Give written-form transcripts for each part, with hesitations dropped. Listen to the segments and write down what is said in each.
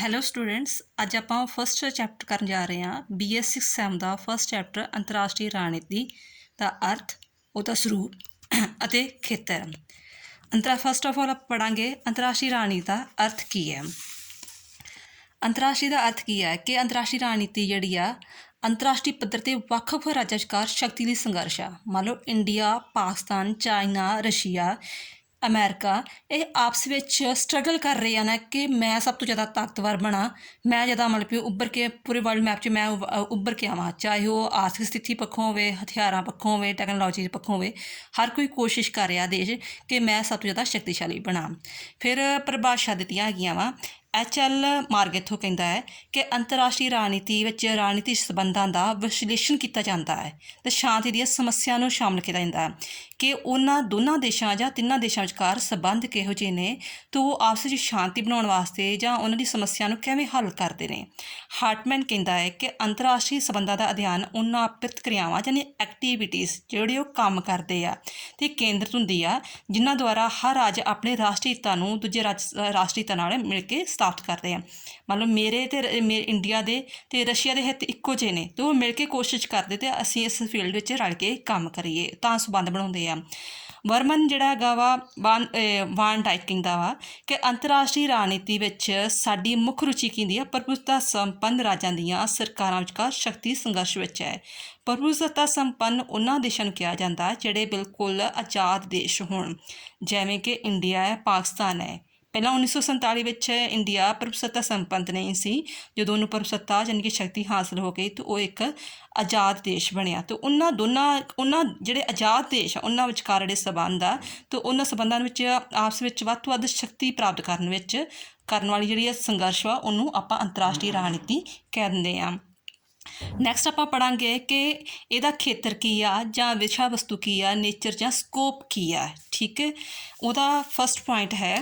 Hello students, ਅੱਜ ਆਪਾਂ first chapter ਕਰਨ ਜਾ ਰਹੇ ਹਾਂ। BS 6 ਸੈਮ ਦਾ ਫਸਟ ਚੈਪਟਰ ਅੰਤਰਰਾਸ਼ਟਰੀ ਰਣਨੀਤੀ ਦਾ ਅਰਥ, ਉਹਦਾ ਸਰੂਪ ਅਤੇ ਖੇਤਰ। ਫਸਟ ਆਫ ਆਲ ਆਪਾਂ ਪੜ੍ਹਾਂਗੇ ਅੰਤਰਰਾਸ਼ਟਰੀ ਰਣਨੀਤੀ ਦਾ ਅਰਥ ਕੀ ਹੈ। ਅੰਤਰਰਾਸ਼ਟਰੀ ਦਾ ਅਰਥ ਕੀ ਹੈ ਕਿ ਅੰਤਰਰਾਸ਼ਟਰੀ ਰਣਨੀਤੀ ਜਿਹੜੀ ਆ ਅੰਤਰਰਾਸ਼ਟਰੀ ਪੱਧਰ 'ਤੇ ਵੱਖ-ਵੱਖ ਰਾਜਾਂ ਵਿਚਕਾਰ ਸ਼ਕਤੀ ਲਈ ਸੰਘਰਸ਼ ਆ। ਮੰਨ ਲਓ India, Pakistan, China, Russia, America, ਇਹ ਆਪਸ ਵਿੱਚ ਸਟਰਗਲ ਕਰ ਰਹੇ ਹਨ ਕਿ ਮੈਂ ਸਭ ਤੋਂ ਜ਼ਿਆਦਾ ਤਾਕਤਵਰ ਬਣਾ, ਮੈਂ ਜ਼ਿਆਦਾ ਮਤਲਬ ਕਿ ਉੱਭਰ ਕੇ ਪੂਰੇ ਵਰਲਡ ਮੈਪ 'ਚ ਮੈਂ ਉੱਭਰ ਕੇ ਆਵਾਂ। ਚਾਹੇ ਉਹ ਆਰਥਿਕ ਸਥਿਤੀ ਪੱਖੋਂ ਹੋਵੇ, ਹਥਿਆਰਾਂ ਪੱਖੋਂ ਹੋਵੇ, ਟੈਕਨੋਲੋਜੀ ਪੱਖੋਂ ਹੋਵੇ, ਹਰ ਕੋਈ ਕੋਸ਼ਿਸ਼ ਕਰ ਰਿਹਾ ਦੇਸ਼ ਕਿ ਮੈਂ ਸਭ ਤੋਂ ਜ਼ਿਆਦਾ ਸ਼ਕਤੀਸ਼ਾਲੀ ਬਣਾ। ਫਿਰ ਪਰਿਭਾਸ਼ਾ ਦਿੱਤੀਆਂ ਹੈਗੀਆਂ ਵਾ। HL ਮਾਰਗ ਇੱਥੋਂ ਕਹਿੰਦਾ ਹੈ ਕਿ ਅੰਤਰਰਾਸ਼ਟਰੀ ਰਣਨੀਤੀ ਵਿੱਚ ਰਣਨੀਤੀ ਸੰਬੰਧਾਂ ਦਾ ਵਿਸ਼ਲੇਸ਼ਣ ਕੀਤਾ ਜਾਂਦਾ ਹੈ ਅਤੇ ਸ਼ਾਂਤੀ ਦੀਆਂ ਸਮੱਸਿਆ ਨੂੰ ਸ਼ਾਮਲ ਕੀਤਾ ਜਾਂਦਾ ਹੈ ਕਿ ਉਹਨਾਂ ਦੋਨਾਂ ਦੇਸ਼ਾਂ ਜਾਂ ਤਿੰਨਾਂ ਦੇਸ਼ਾਂ ਵਿਚਕਾਰ ਸੰਬੰਧ ਕਿਹੋ ਜਿਹੇ ਨੇ ਅਤੇ ਉਹ ਆਪਸ ਵਿੱਚ ਸ਼ਾਂਤੀ ਬਣਾਉਣ ਵਾਸਤੇ ਜਾਂ ਉਹਨਾਂ ਦੀ ਸਮੱਸਿਆ ਨੂੰ ਕਿਵੇਂ ਹੱਲ ਕਰਦੇ ਨੇ। ਹਾਰਟਮੈਨ ਕਹਿੰਦਾ ਹੈ ਕਿ ਅੰਤਰਰਾਸ਼ਟਰੀ ਸੰਬੰਧਾਂ ਦਾ ਅਧਿਐਨ ਉਹਨਾਂ ਪ੍ਰਤੀਕਿਰਿਆਵਾਂ ਯਾਨੀ ਐਕਟੀਵਿਟੀਜ਼ ਜਿਹੜੇ ਉਹ ਕੰਮ ਕਰਦੇ ਆ ਅਤੇ ਕੇਂਦਰਿਤ ਹੁੰਦੀ ਆ ਜਿਨ੍ਹਾਂ ਦੁਆਰਾ ਹਰ ਰਾਜ ਆਪਣੇ ਰਾਸ਼ਟਰੀ ਹਿੱਤਾਂ ਨੂੰ ਦੂਜੇ ਰਾਸ਼ਟਰੀ ਹਿੱਤਾਂ ਨਾਲ ਮਿਲ ਕੇ ਸਥਾਪਿਤ ਕਰਦੇ ਆ। ਮੰਨ ਲਓ ਮੇਰੇ ਇੰਡੀਆ ਦੇ ਅਤੇ ਰਸ਼ੀਆ ਦੇ ਹਿੱਤ ਇੱਕੋ ਜਿਹੇ ਨੇ ਅਤੇ ਉਹ ਮਿਲ ਕੇ ਕੋਸ਼ਿਸ਼ ਕਰਦੇ ਅਤੇ ਅਸੀਂ ਇਸ ਫੀਲਡ ਵਿੱਚ ਰਲ ਕੇ ਕੰਮ ਕਰੀਏ ਤਾਂ ਸੰਬੰਧ ਬਣਾਉਂਦੇ ਆ। ਵਰਮਨ ਜਿਹੜਾ ਹੈਗਾ ਵਾ ਵਾਨ ਡਾਇਕ ਕਹਿੰਦਾ ਵਾ ਕਿ ਅੰਤਰਰਾਸ਼ਟਰੀ ਰਣਨੀਤੀ ਵਿੱਚ ਸਾਡੀ ਮੁੱਖ ਰੁਚੀ ਕੀ ਹੁੰਦੀ ਆ, ਪ੍ਰਭੂਸੱਤਾ ਸੰਪੰਨ ਰਾਜਾਂ ਦੀਆਂ ਸਰਕਾਰਾਂ ਵਿਚਕਾਰ ਸ਼ਕਤੀ ਸੰਘਰਸ਼ ਵਿੱਚ ਹੈ। ਪ੍ਰਭੂਸੱਤਾ ਸੰਪੰਨ ਉਹਨਾਂ ਦੇਸ਼ਾਂ ਨੂੰ ਕਿਹਾ ਜਾਂਦਾ ਜਿਹੜੇ ਬਿਲਕੁਲ ਆਜ਼ਾਦ ਦੇਸ਼ ਹੋਣ, ਜਿਵੇਂ ਕਿ ਇੰਡੀਆ ਹੈ, ਪਾਕਿਸਤਾਨ ਹੈ। ਪਹਿਲਾਂ 1947 ਵਿੱਚ ਇੰਡੀਆ ਪ੍ਰਭੂਸੱਤਾ ਸੰਪੰਨ ਨਹੀਂ ਸੀ। ਜਦੋਂ ਉਹਨੂੰ ਪ੍ਰਭੂਸੱਤਾ ਯਾਨੀ ਕਿ ਸ਼ਕਤੀ ਹਾਸਲ ਹੋ ਗਈ ਤਾਂ ਉਹ ਇੱਕ ਆਜ਼ਾਦ ਦੇਸ਼ ਬਣਿਆ। ਅਤੇ ਉਹਨਾਂ ਜਿਹੜੇ ਆਜ਼ਾਦ ਦੇਸ਼ ਆ ਉਹਨਾਂ ਵਿਚਕਾਰ ਜਿਹੜੇ ਸੰਬੰਧ ਆ ਅਤੇ ਉਹਨਾਂ ਸੰਬੰਧਾਂ ਵਿੱਚ ਆਪਸ ਵਿੱਚ ਵੱਧ ਤੋਂ ਵੱਧ ਸ਼ਕਤੀ ਪ੍ਰਾਪਤ ਕਰਨ ਵਾਲੀ ਜਿਹੜੀ ਸੰਘਰਸ਼ ਵਾ ਉਹਨੂੰ ਆਪਾਂ ਅੰਤਰਰਾਸ਼ਟਰੀ ਰਣਨੀਤੀ ਕਹਿ ਦਿੰਦੇ ਹਾਂ। ਨੈਕਸਟ ਆਪਾਂ ਪੜ੍ਹਾਂਗੇ ਕਿ ਇਹਦਾ ਖੇਤਰ ਕੀ ਆ ਜਾਂ ਵਿਸ਼ਾ ਵਸਤੂ ਕੀ ਆ, ਨੇਚਰ ਜਾਂ ਸਕੋਪ ਕੀ ਆ। ਠੀਕ ਹੈ, ਉਹਦਾ ਫਸਟ ਪੁਆਇੰਟ ਹੈ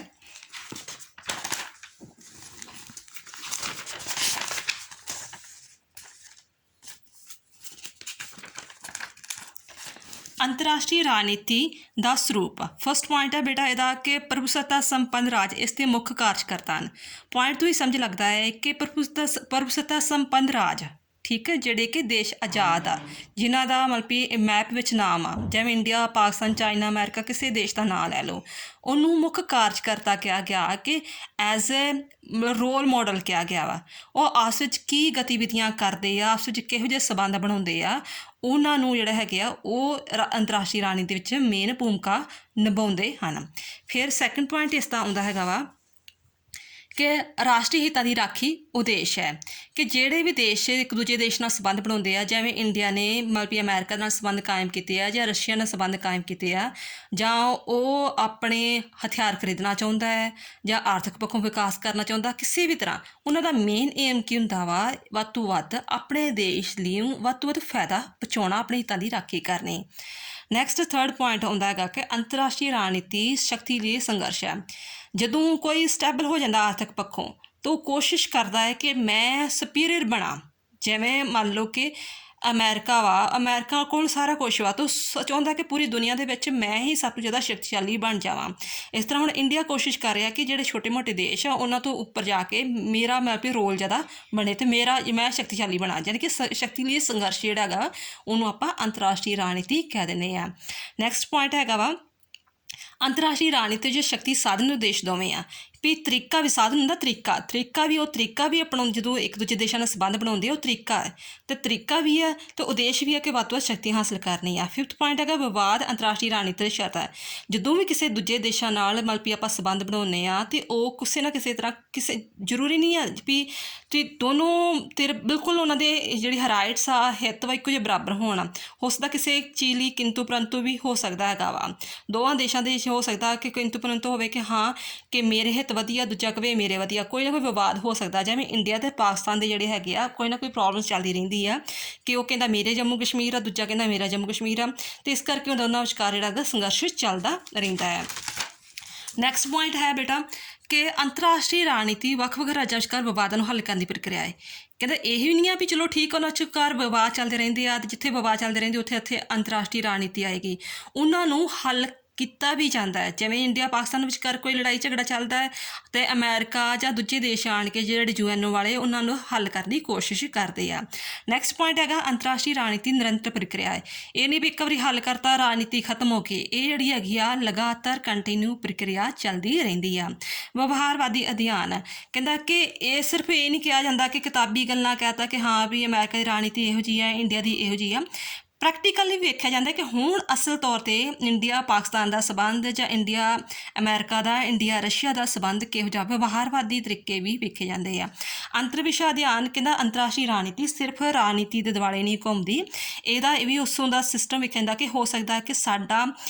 ਅੰਤਰਰਾਸ਼ਟਰੀ ਰਣਨੀਤੀ ਦਾ ਸਰੂਪ। ਫਸਟ ਪੁਆਇੰਟ ਹੈ ਬੇਟਾ ਇਹਦਾ ਕਿ ਪ੍ਰਭੂਸੱਤਾ ਸੰਪੰਨ ਰਾਜ ਇਸ ਦੇ ਮੁੱਖ ਕਾਰਜਕਰਤਾ ਹਨ। ਪੁਆਇੰਟ ਤੋਂ ਹੀ ਸਮਝ ਲੱਗਦਾ ਹੈ ਕਿ ਪ੍ਰਭੂਸੱਤਾ ਸੰਪੰਨ ਰਾਜ, ਠੀਕ ਹੈ, ਜਿਹੜੇ ਕਿ ਦੇਸ਼ ਆਜ਼ਾਦ ਆ ਜਿਨ੍ਹਾਂ ਦਾ ਮਤਲਬ ਕਿ ਮੈਪ ਵਿੱਚ ਨਾਮ ਆ, ਜਿਵੇਂ ਇੰਡੀਆ, ਪਾਕਿਸਤਾਨ, ਚਾਈਨਾ, ਅਮਰੀਕਾ, ਕਿਸੇ ਦੇਸ਼ ਦਾ ਨਾਂ ਲੈ ਲਓ, ਉਹਨੂੰ ਮੁੱਖ ਕਾਰਜਕਰਤਾ ਕਿਹਾ ਗਿਆ ਕਿ ਐਜ਼ ਏ ਰੋਲ ਮਾਡਲ ਕਿਹਾ ਗਿਆ ਵਾ। ਉਹ ਆਪਸ ਵਿੱਚ ਕੀ ਗਤੀਵਿਧੀਆਂ ਕਰਦੇ ਆ, ਆਪਸ ਵਿੱਚ ਕਿਹੋ ਜਿਹੇ ਸੰਬੰਧ ਬਣਾਉਂਦੇ ਆ, ਉਹਨਾਂ ਨੂੰ ਜਿਹੜਾ ਹੈਗੇ ਆ ਉਹ ਅੰਤਰਰਾਸ਼ਟਰੀ ਰਣਨੀਤੀ ਵਿੱਚ ਮੇਨ ਭੂਮਿਕਾ ਨਿਭਾਉਂਦੇ ਹਨ। ਫਿਰ ਸੈਕਿੰਡ ਪੁਆਇੰਟ ਇਸ ਦਾ ਆਉਂਦਾ ਹੈਗਾ ਵਾ ਕਿ ਰਾਸ਼ਟਰੀ ਹਿੱਤਾਂ ਦੀ ਰਾਖੀ ਉਦੇਸ਼ ਹੈ ਕਿ ਜਿਹੜੇ ਵੀ ਦੇਸ਼ ਇੱਕ ਦੂਜੇ ਦੇਸ਼ ਨਾਲ ਸੰਬੰਧ ਬਣਾਉਂਦੇ ਆ, ਜਿਵੇਂ ਇੰਡੀਆ ਨੇ ਮਤਲਬ ਕਿ ਅਮਰੀਕਾ ਨਾਲ ਸੰਬੰਧ ਕਾਇਮ ਕੀਤੇ ਆ ਜਾਂ ਰਸ਼ੀਆ ਨਾਲ ਸੰਬੰਧ ਕਾਇਮ ਕੀਤੇ ਆ, ਜਾਂ ਉਹ ਆਪਣੇ ਹਥਿਆਰ ਖਰੀਦਣਾ ਚਾਹੁੰਦਾ ਹੈ ਜਾਂ ਆਰਥਿਕ ਪੱਖੋਂ ਵਿਕਾਸ ਕਰਨਾ ਚਾਹੁੰਦਾ, ਕਿਸੇ ਵੀ ਤਰ੍ਹਾਂ ਉਹਨਾਂ ਦਾ ਮੇਨ ਏਮ ਕੀ ਹੁੰਦਾ ਵਾ, ਵੱਧ ਤੋਂ ਵੱਧ ਆਪਣੇ ਦੇਸ਼ ਲਈ ਵੱਧ ਤੋਂ ਵੱਧ ਫਾਇਦਾ ਪਹੁੰਚਾਉਣਾ, ਆਪਣੇ ਹਿੱਤਾਂ ਦੀ ਰਾਖੀ ਕਰਨੀ। ਨੈਕਸਟ ਥਰਡ ਪੁਆਇੰਟ ਆਉਂਦਾ ਹੈਗਾ ਕਿ ਅੰਤਰਰਾਸ਼ਟਰੀ ਰਣਨੀਤੀ ਸ਼ਕਤੀ ਲਈ ਸੰਘਰਸ਼ ਹੈ। ਜਦੋਂ ਕੋਈ ਸਟੈਬਲ ਹੋ ਜਾਂਦਾ ਆਰਥਿਕ ਪੱਖੋਂ ਤਾਂ ਉਹ ਕੋਸ਼ਿਸ਼ ਕਰਦਾ ਹੈ ਕਿ ਮੈਂ ਸੁਪੀਰੀਅਰ ਬਣਾ। ਜਿਵੇਂ ਮੰਨ ਲਓ ਕਿ ਅਮਰੀਕਾ ਕੋਲ ਸਾਰਾ ਕੁਛ ਵਾ ਤਾਂ ਉਹ ਚਾਹੁੰਦਾ ਕਿ ਪੂਰੀ ਦੁਨੀਆ ਦੇ ਵਿੱਚ ਮੈਂ ਹੀ ਸਭ ਤੋਂ ਜ਼ਿਆਦਾ ਸ਼ਕਤੀਸ਼ਾਲੀ ਬਣ ਜਾਵਾਂ। ਇਸ ਤਰ੍ਹਾਂ ਹੁਣ ਇੰਡੀਆ ਕੋਸ਼ਿਸ਼ ਕਰ ਰਿਹਾ ਕਿ ਜਿਹੜੇ ਛੋਟੇ ਮੋਟੇ ਦੇਸ਼ ਆ ਉਹਨਾਂ ਤੋਂ ਉੱਪਰ ਜਾ ਕੇ ਮੇਰਾ ਮਤਲਬ ਕਿ ਰੋਲ ਜ਼ਿਆਦਾ ਬਣੇ ਅਤੇ ਮੈਂ ਸ਼ਕਤੀਸ਼ਾਲੀ ਬਣਾ, ਯਾਨੀ ਕਿ ਸ਼ਕਤੀ ਲਈ ਸੰਘਰਸ਼ ਜਿਹੜਾ ਹੈਗਾ ਉਹਨੂੰ ਆਪਾਂ ਅੰਤਰਰਾਸ਼ਟਰੀ ਰਣਨੀਤੀ ਕਹਿ ਦਿੰਦੇ ਹਾਂ। ਨੈਕਸਟ ਪੁਆਇੰਟ ਹੈਗਾ ਵਾ ਅੰਤਰਰਾਸ਼ਟਰੀ ਰਣਨੀਤੀ ਜੋ ਸ਼ਕਤੀ ਸਾਧਨ ਉਦੇਸ਼ ਦੋਵੇਂ ਆ ਵੀ ਤਰੀਕਾ ਵੀ ਸਾਧਨ ਹੁੰਦਾ, ਤਰੀਕਾ ਵੀ ਆਪਣਾ ਜਦੋਂ ਇੱਕ ਦੂਜੇ ਦੇਸ਼ਾਂ ਨਾਲ ਸੰਬੰਧ ਬਣਾਉਂਦੇ ਉਹ ਤਰੀਕਾ ਹੈ ਅਤੇ ਤਰੀਕਾ ਵੀ ਹੈ ਅਤੇ ਉਦੇਸ਼ ਵੀ ਹੈ ਕਿ ਵੱਧ ਤੋਂ ਵੱਧ ਸ਼ਕਤੀ ਹਾਸਲ ਕਰਨੀ ਆ। ਫਿਫਥ ਪੁਆਇੰਟ ਹੈਗਾ ਵਿਵਾਦ ਅੰਤਰਰਾਸ਼ਟਰੀ ਰਣਨੀਤੀ ਦੀ ਸ਼ਰਤ ਹੈ। ਜਦੋਂ ਵੀ ਕਿਸੇ ਦੂਜੇ ਦੇਸ਼ਾਂ ਨਾਲ ਮਤਲਬ ਕਿ ਆਪਾਂ ਸੰਬੰਧ ਬਣਾਉਂਦੇ ਹਾਂ ਅਤੇ ਉਹ ਕਿਸੇ ਨਾ ਕਿਸੇ ਤਰ੍ਹਾਂ ਜ਼ਰੂਰੀ ਨਹੀਂ ਹੈ ਵੀ ਅਤੇ ਦੋਨੋਂ ਧਿਰ ਬਿਲਕੁਲ ਉਹਨਾਂ ਦੇ ਜਿਹੜੀ ਰਾਈਟਸ ਆ, ਹਿੱਤ ਵਾ ਇੱਕੋ ਜਿਹੇ ਬਰਾਬਰ ਹੋਣ। ਹੋ ਸਕਦਾ ਕਿਸੇ ਚੀਜ਼ ਲਈ ਕਿੰਤੂ ਪਰੰਤੂ ਵੀ ਹੋ ਸਕਦਾ ਹੈਗਾ ਵਾ, ਦੋਵਾਂ ਦੇਸ਼ਾਂ ਦੇ ਹੋ ਸਕਦਾ ਕਿ ਕਿੰਤੂ ਪਰੰਤੂ ਹੋਵੇ ਕਿ ਹਾਂ ਕਿ ਮੇਰੇ ਹਿੱਤ ਵਧੀਆ, ਦੂਜਾ ਕਵੇ ਮੇਰੇ ਵਧੀਆ, ਕੋਈ ਨਾ ਕੋਈ ਵਿਵਾਦ ਹੋ ਸਕਦਾ। ਜਿਵੇਂ ਇੰਡੀਆ ਅਤੇ ਪਾਕਿਸਤਾਨ ਦੇ ਜਿਹੜੇ ਹੈਗੇ ਆ ਕੋਈ ਨਾ ਕੋਈ ਪ੍ਰੋਬਲਮਸ ਚੱਲਦੀ ਰਹਿੰਦੀ ਆ ਕਿ ਉਹ ਕਹਿੰਦਾ ਮੇਰੇ ਜੰਮੂ ਕਸ਼ਮੀਰ ਆ, ਦੂਜਾ ਕਹਿੰਦਾ ਮੇਰਾ ਜੰਮੂ ਕਸ਼ਮੀਰ ਆ, ਅਤੇ ਇਸ ਕਰਕੇ ਉਹਨਾਂ ਵਿਚਕਾਰ ਜਿਹੜਾ ਹੈਗਾ ਸੰਘਰਸ਼ ਚੱਲਦਾ ਰਹਿੰਦਾ ਹੈ। ਨੈਕਸਟ ਪੁਆਇੰਟ ਹੈ ਬੇਟਾ ਕਿ ਅੰਤਰਰਾਸ਼ਟਰੀ ਰਣਨੀਤੀ ਵੱਖ-ਵੱਖ ਰਾਜਾਂ ਵਿਚਕਾਰ ਵਿਵਾਦਾਂ ਨੂੰ ਹੱਲ ਕਰਨ ਦੀ ਪ੍ਰਕਿਰਿਆ ਹੈ। ਕਹਿੰਦਾ ਇਹ ਵੀ ਨਹੀਂ ਆ ਵੀ ਚਲੋ ਠੀਕ ਉਹਨਾਂ ਵਿਚਕਾਰ ਵਿਵਾਦ ਚੱਲਦੇ ਰਹਿੰਦੇ ਆ ਅਤੇ ਜਿੱਥੇ ਵਿਵਾਦ ਚੱਲਦੇ ਰਹਿੰਦੇ ਉੱਥੇ ਅੰਤਰਰਾਸ਼ਟਰੀ ਰਣਨੀਤੀ ਆਏਗੀ। ਉਹਨਾਂ ਨੂੰ ਹੱਲ ਕੀਤਾ ਵੀ ਜਾਂਦਾ ਹੈ। ਜਿਵੇਂ ਇੰਡੀਆ ਪਾਕਿਸਤਾਨ ਵਿਚਕਾਰ ਕੋਈ ਲੜਾਈ ਝਗੜਾ ਚੱਲਦਾ ਹੈ ਤੇ ਅਮਰੀਕਾ ਜਾਂ ਦੂਜੇ ਦੇਸ਼ ਆਣ ਕੇ ਜਿਹੜੇ UN ਵਾਲੇ ਉਹਨਾਂ ਨੂੰ ਹੱਲ ਕਰਨ ਦੀ ਕੋਸ਼ਿਸ਼ ਕਰਦੇ ਆ। ਨੈਕਸਟ ਪੁਆਇੰਟ ਹੈਗਾ ਅੰਤਰਰਾਸ਼ਟਰੀ ਰਾਜਨੀਤੀ ਨਿਰੰਤਰ ਪ੍ਰਕਿਰਿਆ ਹੈ। ਇਹ ਨਹੀਂ ਵੀ ਇੱਕ ਵਾਰੀ ਹੱਲ ਕਰਤਾ ਰਾਜਨੀਤੀ ਖਤਮ ਹੋ ਗਈ, ਇਹ ਜਿਹੜੀ ਹੈਗੀ ਆ ਲਗਾਤਾਰ ਕੰਟੀਨਿਊ ਪ੍ਰਕਿਰਿਆ ਚੱਲਦੀ ਰਹਿੰਦੀ ਆ। ਵਿਵਹਾਰਵਾਦੀ ਅਧਿਐਨ ਕਹਿੰਦਾ ਕਿ ਇਹ ਸਿਰਫ ਇਹ ਨਹੀਂ ਕਿਹਾ ਜਾਂਦਾ ਕਿ ਕਿਤਾਬੀ ਗੱਲਾਂ ਕਹਿਤਾ ਕਿ ਹਾਂ ਵੀ ਅਮਰੀਕਾ ਦੀ ਰਾਜਨੀਤੀ ਇਹੋ ਜਿਹੀ ਹੈ, ਇੰਡੀਆ ਦੀ ਇਹੋ ਜਿਹੀ ਆ। ਪ੍ਰੈਕਟੀਕਲੀ ਵੇਖਿਆ ਜਾਂਦਾ ਕਿ ਹੁਣ ਅਸਲ ਤੌਰ 'ਤੇ ਇੰਡੀਆ ਪਾਕਿਸਤਾਨ ਦਾ ਸਬੰਧ ਜਾਂ ਇੰਡੀਆ ਅਮਰੀਕਾ ਦਾ, ਇੰਡੀਆ ਰਸ਼ੀਆ ਦਾ ਸਬੰਧ ਕਿਹੋ ਜਿਹਾ, ਵਿਵਹਾਰਵਾਦੀ ਤਰੀਕੇ ਵੀ ਵੇਖੇ ਜਾਂਦੇ ਆ। ਅੰਤਰ ਵਿਸ਼ਾ ਅਧਿਐਨ ਕਹਿੰਦਾ ਅੰਤਰਰਾਸ਼ਟਰੀ ਰਾਜਨੀਤੀ ਸਿਰਫ ਰਾਜਨੀਤੀ ਦੇ ਦੁਆਲੇ ਨਹੀਂ ਘੁੰਮਦੀ, ਇਹਦਾ ਇਹ ਵੀ ਉਸੋਂ ਦਾ ਸਿਸਟਮ ਵੇਖਿਆ ਜਾਂਦਾ ਕਿ ਹੋ ਸਕਦਾ ਕਿ ਸਾਡਾ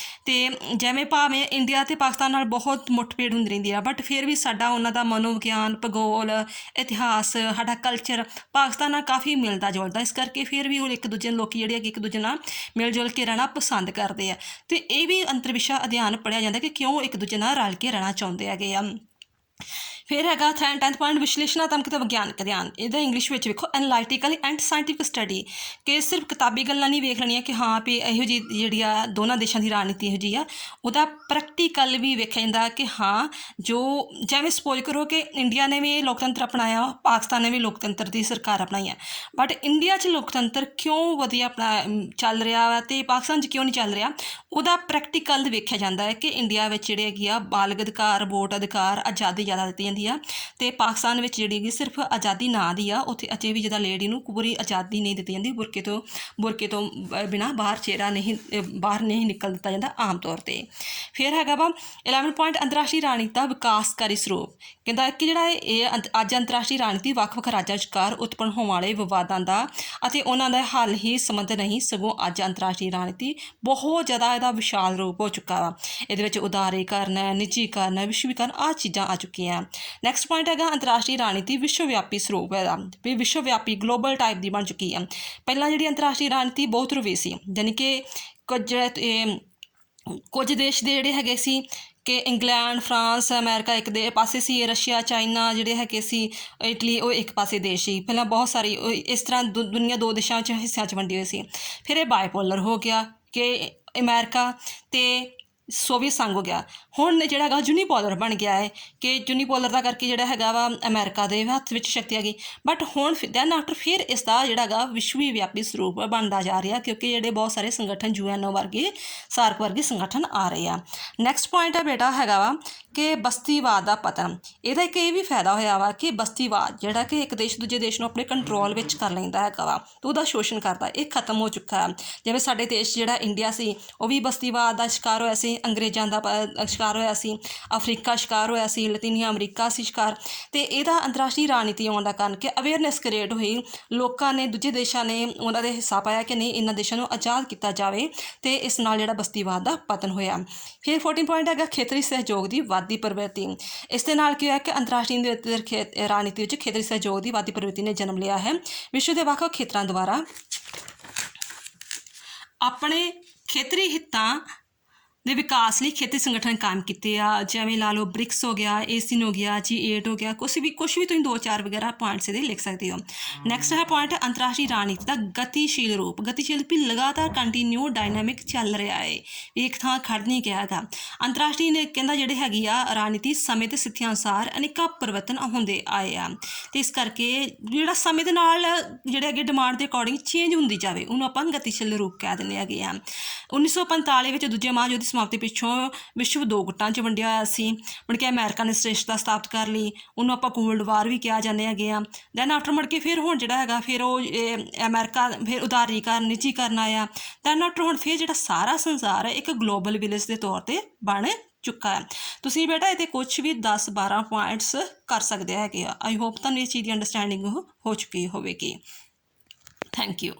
ਤੇ ਜਿਵੇਂ ਭਾਵੇਂ ਇੰਡੀਆ ਅਤੇ ਪਾਕਿਸਤਾਨ ਨਾਲ ਬਹੁਤ ਮੁੱਠਭੇੜ ਹੁੰਦੀ ਰਹਿੰਦੀ ਆ, ਬਟ ਫਿਰ ਵੀ ਸਾਡਾ ਉਹਨਾਂ ਦਾ ਮਨੋਵਿਗਿਆਨ, ਭੂਗੋਲ, ਇਤਿਹਾਸ, ਸਾਡਾ ਕਲਚਰ ਪਾਕਿਸਤਾਨ ਨਾਲ ਕਾਫੀ ਮਿਲਦਾ ਜੁਲਦਾ। ਇਸ ਕਰਕੇ ਫਿਰ ਵੀ ਉਹ ਇੱਕ ਦੂਜੇ ਲੋਕ ਜਿਹੜੇ ਹੈਗੇ ਇੱਕ ਦੂਜੇ ਨਾਲ ਮਿਲ ਜੁਲ ਕੇ ਰਹਿਣਾ ਪਸੰਦ ਕਰਦੇ ਆ। ਤੇ ਇਹ ਵੀ ਅੰਤਰ ਵਿਸ਼ਾ ਅਧਿਐਨ ਪੜ੍ਹਿਆ ਜਾਂਦਾ ਕਿ ਕਿਉਂ ਇੱਕ ਦੂਜੇ ਨਾਲ ਰਲ ਕੇ ਰਹਿਣਾ ਚਾਹੁੰਦੇ ਹੈਗੇ ਆ। ਫਿਰ ਹੈਗਾ 10th ਪੁਆਇੰਟ ਵਿਸ਼ਲੇਸ਼ਣਾਤਮਕ ਤੇ ਵਿਗਿਆਨਕ ਅਧਿਐਨ। ਇਹਦਾ ਇੰਗਲਿਸ਼ ਵਿੱਚ ਵੇਖੋ ਐਨਾਲਾਈਟੀਕਲ ਐਂਡ ਸਾਇੰਟੀਫਿਕ ਸਟੱਡੀ, ਕਿ ਸਿਰਫ ਕਿਤਾਬੀ ਗੱਲਾਂ ਨਹੀਂ ਵੇਖ ਲੈਣੀਆਂ ਕਿ ਹਾਂ ਵੀ ਇਹੋ ਜਿਹੀ ਜਿਹੜੀ ਆ ਦੋਨਾਂ ਦੇਸ਼ਾਂ ਦੀ ਰਾਜਨੀਤੀ ਇਹੋ ਜਿਹੀ ਆ, ਉਹਦਾ ਪ੍ਰੈਕਟੀਕਲ ਵੀ ਵੇਖਿਆ ਜਾਂਦਾ ਕਿ ਹਾਂ ਜੋ ਜਿਵੇਂ ਸਪੋਜ਼ ਕਰੋ ਕਿ ਇੰਡੀਆ ਨੇ ਵੀ ਲੋਕਤੰਤਰ ਅਪਣਾਇਆ, ਪਾਕਿਸਤਾਨ ਨੇ ਵੀ ਲੋਕਤੰਤਰ ਦੀ ਸਰਕਾਰ ਅਪਣਾਈ ਹੈ, ਬਟ ਇੰਡੀਆ 'ਚ ਲੋਕਤੰਤਰ ਕਿਉਂ ਵਧੀਆ ਚੱਲ ਰਿਹਾ ਵਾ ਅਤੇ ਪਾਕਿਸਤਾਨ 'ਚ ਕਿਉਂ ਨਹੀਂ ਚੱਲ ਰਿਹਾ, ਉਹਦਾ ਪ੍ਰੈਕਟੀਕਲ ਵੇਖਿਆ ਜਾਂਦਾ ਹੈ ਕਿ ਇੰਡੀਆ ਵਿੱਚ ਜਿਹੜੇ ਹੈਗੀ ਆ ਬਾਲਗ ਅਧਿਕਾਰ, ਵੋਟ ਅਧਿਕਾਰ, ਆਜ਼ਾਦੀ ਜ਼ਿਆਦਾ ਦਿੱਤੀ ਜਾਂਦੀ ਆ ਅਤੇ ਪਾਕਿਸਤਾਨ ਵਿੱਚ ਜਿਹੜੀ ਹੈਗੀ ਸਿਰਫ ਆਜ਼ਾਦੀ ਨਾਂ ਦੀ ਆ। ਉੱਥੇ ਅਜੇ ਵੀ ਜਿੱਦਾਂ ਲੇਡੀ ਨੂੰ ਪੂਰੀ ਆਜ਼ਾਦੀ ਨਹੀਂ ਦਿੱਤੀ ਜਾਂਦੀ, ਬੁਰਕੇ ਤੋਂ ਬਿਨਾਂ ਬਾਹਰ ਨਹੀਂ ਨਿਕਲ ਦਿੱਤਾ ਜਾਂਦਾ ਆਮ ਤੌਰ 'ਤੇ। ਫਿਰ ਹੈਗਾ ਵਾ 11 ਪੁਆਇੰਟ ਅੰਤਰਰਾਸ਼ਟਰੀ ਰਾਜਨੀਤੀ ਦਾ ਵਿਕਾਸਕਾਰੀ ਸਰੂਪ। ਕਹਿੰਦਾ ਕਿ ਜਿਹੜਾ ਇਹ ਅੱਜ ਅੰਤਰਰਾਸ਼ਟਰੀ ਰਾਜਨੀਤੀ ਵੱਖ-ਵੱਖ ਰਾਜਾਂ ਵਿਚਕਾਰ ਉਤਪੰਨ ਹੋਣ ਵਾਲੇ ਵਿਵਾਦਾਂ ਦਾ ਅਤੇ ਉਹਨਾਂ ਦਾ ਹੱਲ ਹੀ ਸੰਬੰਧ ਨਹੀਂ, ਸਗੋਂ ਅੱਜ ਅੰਤਰਰਾਸ਼ਟਰੀ ਰਾਜਨੀਤੀ ਬਹੁਤ ਜ਼ਿਆਦਾ ਇਹਦਾ ਵਿਸ਼ਾਲ ਰੂਪ ਹੋ ਚੁੱਕਾ ਵਾ। ਇਹਦੇ ਵਿੱਚ ਉਦਾਰੀਕਰਨ, ਨਿੱਜੀਕਰਨ, ਵਿਸ਼ਵੀਕਰਨ ਆਹ ਚੀਜ਼ਾਂ ਆ ਚੁੱਕੀਆਂ। ਨੈਕਸਟ ਪੁਆਇੰਟ ਹੈਗਾ ਅੰਤਰਰਾਸ਼ਟਰੀ ਰਾਜਨੀਤੀ ਵਿਸ਼ਵ ਵਿਆਪੀ ਸਰੂਪ ਇਹਦਾ, ਵੀ ਵਿਸ਼ਵ ਵਿਆਪੀ ਗਲੋਬਲ ਟਾਈਪ ਦੀ ਬਣ ਚੁੱਕੀ ਆ। ਪਹਿਲਾਂ ਜਿਹੜੀ ਅੰਤਰਰਾਸ਼ਟਰੀ ਰਾਜਨੀਤੀ ਬਹੁਤ ਰੁਵੀ ਸੀ, ਯਾਨੀ ਕਿ ਕੁਝ ਦੇਸ਼ ਦੇ ਜਿਹੜੇ ਹੈਗੇ ਸੀ ਕਿ ਇੰਗਲੈਂਡ, ਫਰਾਂਸ, ਅਮਰੀਕਾ ਇੱਕ ਦੇ ਪਾਸੇ ਸੀ, ਰਸ਼ੀਆ, ਚਾਈਨਾ ਜਿਹੜੇ ਹੈਗੇ ਸੀ, ਇਟਲੀ ਉਹ ਇੱਕ ਪਾਸੇ ਦੇਸ਼ ਸੀ। ਪਹਿਲਾਂ ਬਹੁਤ ਸਾਰੀ ਇਸ ਤਰ੍ਹਾਂ ਦੁਨੀਆ ਦੋ ਦੇਸ਼ਾਂ 'ਚ ਹਿੱਸਿਆਂ 'ਚ ਵੰਡੀ ਹੋਈ ਸੀ। ਫਿਰ ਇਹ ਬਾਇਪੋਲਰ ਹੋ ਗਿਆ ਕਿ ਅਮਰੀਕਾ ਅਤੇ ਸੋਵੀਅਤ ਸੰਘ ਹੋ ਗਿਆ। ਹੁਣ ਜਿਹੜਾ ਹੈਗਾ ਯੂਨੀਪੋਲਰ ਬਣ ਗਿਆ ਹੈ ਕਿ ਯੂਨੀਪੋਲਰ ਦਾ ਕਰਕੇ ਜਿਹੜਾ ਹੈਗਾ ਵਾ ਅਮਰੀਕਾ ਦੇ ਹੱਥ ਵਿੱਚ ਸ਼ਕਤੀ ਆ ਗਈ, ਬਟ ਹੁਣ ਦੈਨ ਆਫਟਰ ਫਿਰ ਇਸ ਦਾ ਜਿਹੜਾ ਹੈਗਾ ਵਿਸ਼ਵੀ ਵਿਆਪੀ ਸਰੂਪ ਬਣਦਾ ਜਾ ਰਿਹਾ, ਕਿਉਂਕਿ ਜਿਹੜੇ ਬਹੁਤ ਸਾਰੇ ਸੰਗਠਨ UN ਵਰਗੇ, ਸਾਰਕ ਵਰਗੇ ਸੰਗਠਨ ਆ ਰਹੇ ਆ। ਨੈਕਸਟ ਪੁਆਇੰਟ ਆ ਬੇਟਾ ਹੈਗਾ ਵਾ ਕਿ ਬਸਤੀਵਾਦ ਦਾ ਪਤਨ। ਇਹਦਾ ਇੱਕ ਇਹ ਵੀ ਫਾਇਦਾ ਹੋਇਆ ਵਾ ਕਿ ਬਸਤੀਵਾਦ ਜਿਹੜਾ ਕਿ ਇੱਕ ਦੇਸ਼ ਦੂਜੇ ਦੇਸ਼ ਨੂੰ ਆਪਣੇ ਕੰਟਰੋਲ ਵਿੱਚ ਕਰ ਲੈਂਦਾ ਹੈਗਾ ਵਾ ਅਤੇ ਉਹਦਾ ਸ਼ੋਸ਼ਣ ਕਰਦਾ, ਇਹ ਖਤਮ ਹੋ ਚੁੱਕਾ ਹੈ। ਜਿਵੇਂ ਸਾਡੇ ਦੇਸ਼ ਜਿਹੜਾ ਇੰਡੀਆ ਸੀ ਉਹ ਵੀ ਬਸਤੀਵਾਦ ਦਾ ਸ਼ਿਕਾਰ ਹੋਇਆ ਸੀ, ਅੰਗਰੇਜ਼ਾਂ ਦਾ ਸ਼ਿਕਾਰ ਹੋਇਆ ਸੀ, ਅਫਰੀਕਾ ਸ਼ਿਕਾਰ ਹੋਇਆ ਸੀ, ਲਤੀਨੀ ਅਮਰੀਕਾ ਸੀ ਸ਼ਿਕਾਰ। ਅਤੇ ਇਹਦਾ ਅੰਤਰਰਾਸ਼ਟਰੀ ਰਾਜਨੀਤੀ ਆਉਣ ਦਾ ਕਾਰਨ ਕਿ ਅਵੇਅਰਨੈਸ ਕ੍ਰੀਏਟ ਹੋਈ, ਲੋਕਾਂ ਨੇ, ਦੂਜੇ ਦੇਸ਼ਾਂ ਨੇ ਉਹਨਾਂ ਦੇ ਹਿੱਸਾ ਪਾਇਆ ਕਿ ਨਹੀਂ ਇਹਨਾਂ ਦੇਸ਼ਾਂ ਨੂੰ ਆਜ਼ਾਦ ਕੀਤਾ ਜਾਵੇ, ਅਤੇ ਇਸ ਨਾਲ ਜਿਹੜਾ ਬਸਤੀਵਾਦ ਦਾ ਪਤਨ ਹੋਇਆ। ਫਿਰ 14 ਪੁਆਇੰਟ ਹੈਗਾ ਖੇਤਰੀ ਸਹਿਯੋਗ ਦੀ ਵੱਧਦੀ ਪ੍ਰਵਿਰਤੀ। ਇਸ ਦੇ ਨਾਲ ਕੀ ਹੋਇਆ ਕਿ ਅੰਤਰਰਾਸ਼ਟਰੀ ਰਾਜਨੀਤੀ ਵਿੱਚ ਖੇਤਰੀ ਸਹਿਯੋਗ ਦੀ ਵੱਧਦੀ ਪ੍ਰਵਿਰਤੀ ਨੇ ਜਨਮ ਲਿਆ ਹੈ। ਵਿਸ਼ਵ ਦੇ ਵੱਖ-ਵੱਖ ਖੇਤਰਾਂ ਦੁਆਰਾ ਆਪਣੇ ਖੇਤਰੀ ਹਿੱਤਾਂ ਦੇ ਵਿਕਾਸ ਲਈ ਖੇਤਰੀ ਸੰਗਠਨ ਕਾਇਮ ਕੀਤੇ ਆ, ਜਿਵੇਂ ਲਾ ਲਓ ਬ੍ਰਿਕਸ ਹੋ ਗਿਆ, ਏਸੀਅਨ ਹੋ ਗਿਆ, G8 ਹੋ ਗਿਆ, ਕੁਛ ਵੀ ਤੁਸੀਂ 2-4 ਵਗੈਰਾ ਪੁਆਇੰਟਸ ਇਹਦੇ ਲਿਖ ਸਕਦੇ ਹੋ। ਨੈਕਸਟ ਹੈ ਪੁਆਇੰਟ ਅੰਤਰਰਾਸ਼ਟਰੀ ਰਾਜਨੀਤੀ ਦਾ ਗਤੀਸ਼ੀਲ ਰੂਪ। ਗਤੀਸ਼ੀਲ ਵੀ ਲਗਾਤਾਰ ਕੰਟੀਨਿਊ ਡਾਇਨਾਮਿਕ ਚੱਲ ਰਿਹਾ ਹੈ, ਇੱਕ ਥਾਂ ਖੜ੍ਹ ਨਹੀਂ ਗਿਆ ਹੈਗਾ। ਅੰਤਰਰਾਸ਼ਟਰੀ ਨੇ ਕਹਿੰਦਾ ਜਿਹੜੇ ਹੈਗੀ ਆ ਰਾਜਨੀਤੀ ਸਮੇਂ ਅਤੇ ਸਥਿਤੀਆਂ ਅਨੁਸਾਰ ਅਨੇਕਾਂ ਪਰਿਵਰਤਨ ਹੁੰਦੇ ਆਏ ਆ, ਅਤੇ ਇਸ ਕਰਕੇ ਜਿਹੜਾ ਸਮੇਂ ਦੇ ਨਾਲ ਜਿਹੜੇ ਹੈਗੇ ਡਿਮਾਂਡ ਦੇ ਅਕੋਰਡਿੰਗ ਚੇਂਜ ਹੁੰਦੀ ਜਾਵੇ ਉਹਨੂੰ ਆਪਾਂ ਗਤੀਸ਼ੀਲ ਰੂਪ ਕਹਿ ਦਿੰਦੇ ਹੈਗੇ ਆ। 1945 ਵਿੱਚ ਦੂਜੇ ਮਹਾਂਯੁੱਧ ਸਮਾਪਤੀ ਪਿੱਛੋਂ ਵਿਸ਼ਵ 2 ਗੁੱਟਾਂ 'ਚ ਵੰਡਿਆ ਹੋਇਆ ਸੀ। ਮੁੜ ਕੇ ਅਮਰੀਕਾ ਨੇ ਸ੍ਰੇਸ਼ਟਤਾ ਸਥਾਪਿਤ ਕਰ ਲਈ, ਉਹਨੂੰ ਆਪਾਂ ਕੋਲਡ ਵਾਰ ਵੀ ਕਿਹਾ ਜਾਂਦੇ ਹੈਗੇ ਆ। ਦੈਨ ਆਫਟਰ ਮੁੜ ਕੇ ਫਿਰ ਹੁਣ ਜਿਹੜਾ ਹੈਗਾ ਫਿਰ ਉਹ ਅਮਰੀਕਾ ਫਿਰ ਉਦਾਰੀਕਰਨ, ਨਿੱਜੀਕਰਨ ਆਇਆ। ਦੈਨ ਆਫਟਰ ਹੁਣ ਫਿਰ ਜਿਹੜਾ ਸਾਰਾ ਸੰਸਾਰ ਹੈ ਇੱਕ ਗਲੋਬਲ ਵਿਲੇਜ ਦੇ ਤੌਰ 'ਤੇ ਬਣ ਚੁੱਕਾ ਹੈ। ਤੁਸੀਂ ਬੇਟਾ ਇਹਦੇ ਕੁਛ ਵੀ 10-12 ਪੁਆਇੰਟਸ ਕਰ ਸਕਦੇ ਹੈਗੇ ਆ। ਆਈ ਹੋਪ ਤੁਹਾਨੂੰ ਇਹ ਚੀਜ਼ ਦੀ ਅੰਡਰਸਟੈਂਡਿੰਗ ਹੋ ਚੁੱਕੀ ਹੋਵੇਗੀ। Thank you.